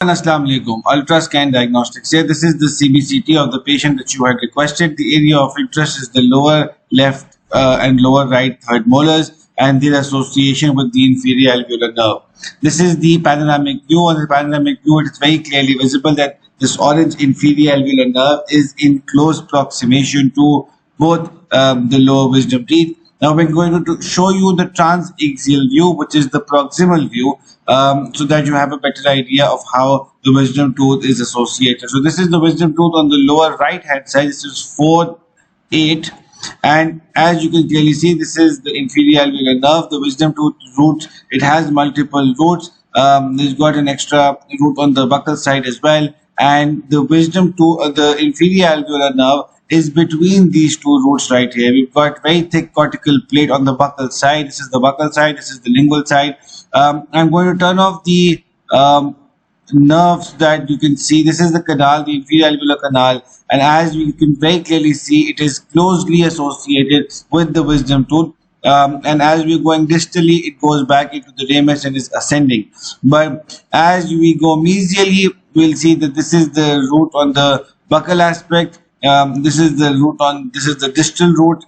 Assalamu alaikum. Ultrascan diagnostics. Here, this is the CBCT of the patient that you had requested. The area of interest is the lower left and lower right third molars and their association with the inferior alveolar nerve. This is the panoramic view. On the panoramic view, it is very clearly visible that this orange inferior alveolar nerve is in close approximation to both the lower wisdom teeth. Now we're going to show you the transaxial view, which is the proximal view, so that you have a better idea of how the wisdom tooth is associated. So this is the wisdom tooth on the lower right hand side. This is 4, 8, and as you can clearly see, this is the inferior alveolar nerve. The wisdom tooth root, it has multiple roots. It's got an extra root on the buccal side as well, and the wisdom tooth, the inferior alveolar nerve, is between these two roots right here. We've got very thick cortical plate on the buccal side. This is the buccal side. This is the lingual side. I'm going to turn off the nerves that you can see. This is the canal, the inferior alveolar canal, and as you can very clearly see, it is closely associated with the wisdom tooth. And as we're going distally, it goes back into the ramus and is ascending. But as we go mesially, we'll see that this is the root on the buccal aspect. This is the root on, this is the distal root.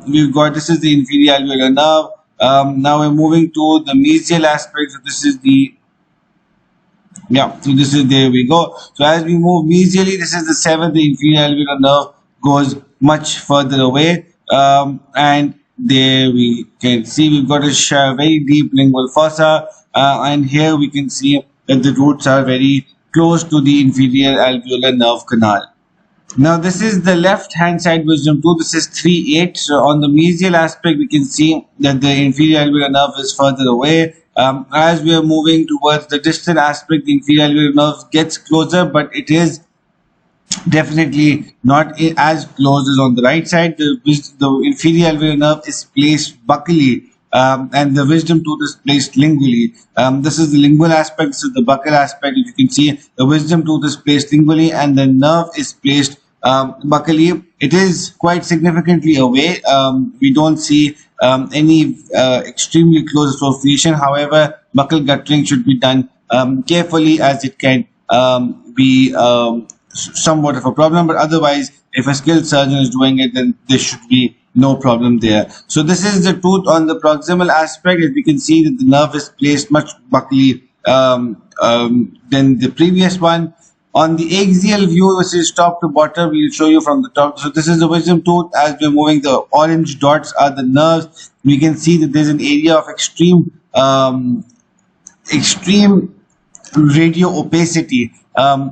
We've got, this is the inferior alveolar nerve. Now we're moving to the mesial aspect. So this is the, so this is, there we go. So as we move mesially, this is the 7th, the inferior alveolar nerve goes much further away. And there we can see we've got a very deep lingual fossa. And here we can see that the roots are very close to the inferior alveolar nerve canal. Now this is the left hand side wisdom tooth. This is 3, 8. So on the mesial aspect, we can see that the inferior alveolar nerve is further away. As we are moving towards the distal aspect, the inferior alveolar nerve gets closer, but it is definitely not as close as on the right side. The inferior alveolar nerve is placed buccally, and the wisdom tooth is placed lingually. This is the lingual aspect. This is the buccal aspect. If you can see, the wisdom tooth is placed lingually and the nerve is placed buccally. It is quite significantly away. We don't see any extremely close association. However, buccal guttering should be done carefully, as it can be somewhat of a problem. But otherwise, if a skilled surgeon is doing it, then there should be no problem there. So this is the tooth on the proximal aspect. As we can see that the nerve is placed much buccally than the previous one. On the axial view, which is top to bottom, we'll show you from the top. So this is the wisdom tooth. As we're moving, the orange dots are the nerves. We can see that there's an area of extreme radio opacity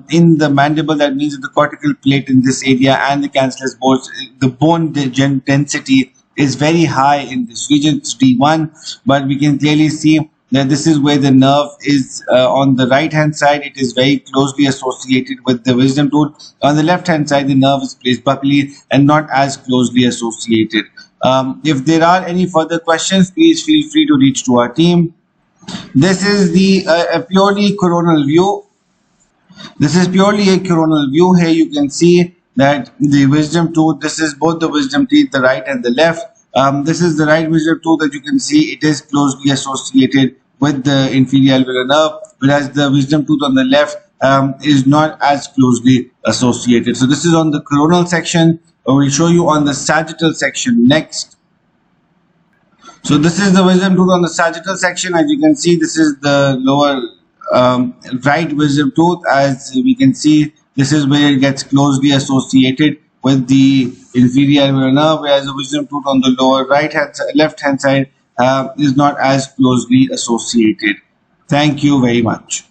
in the mandible. That means that the cortical plate in this area and the cancellous bones, the bone density is very high in this region. It's D1, but we can clearly see that this is where the nerve is. On the right hand side, it is very closely associated with the wisdom tooth. On the left hand side, the nerve is placed buccally and not as closely associated. If there are any further questions, please feel free to reach to our team. This is the purely coronal view. This is purely a coronal view. Here you can see that the wisdom tooth, this is both the wisdom teeth, the right and the left. This is the right wisdom tooth. That you can see it is closely associated with the inferior alveolar nerve, whereas the wisdom tooth on the left is not as closely associated. So this is on the coronal section. We'll show you on the sagittal section next. So this is the wisdom tooth on the sagittal section. As you can see, this is the lower right wisdom tooth. As we can see, this is where it gets closely associated with the inferior alveolar nerve, whereas the wisdom tooth on the lower left hand side is not as closely associated. Thank you very much.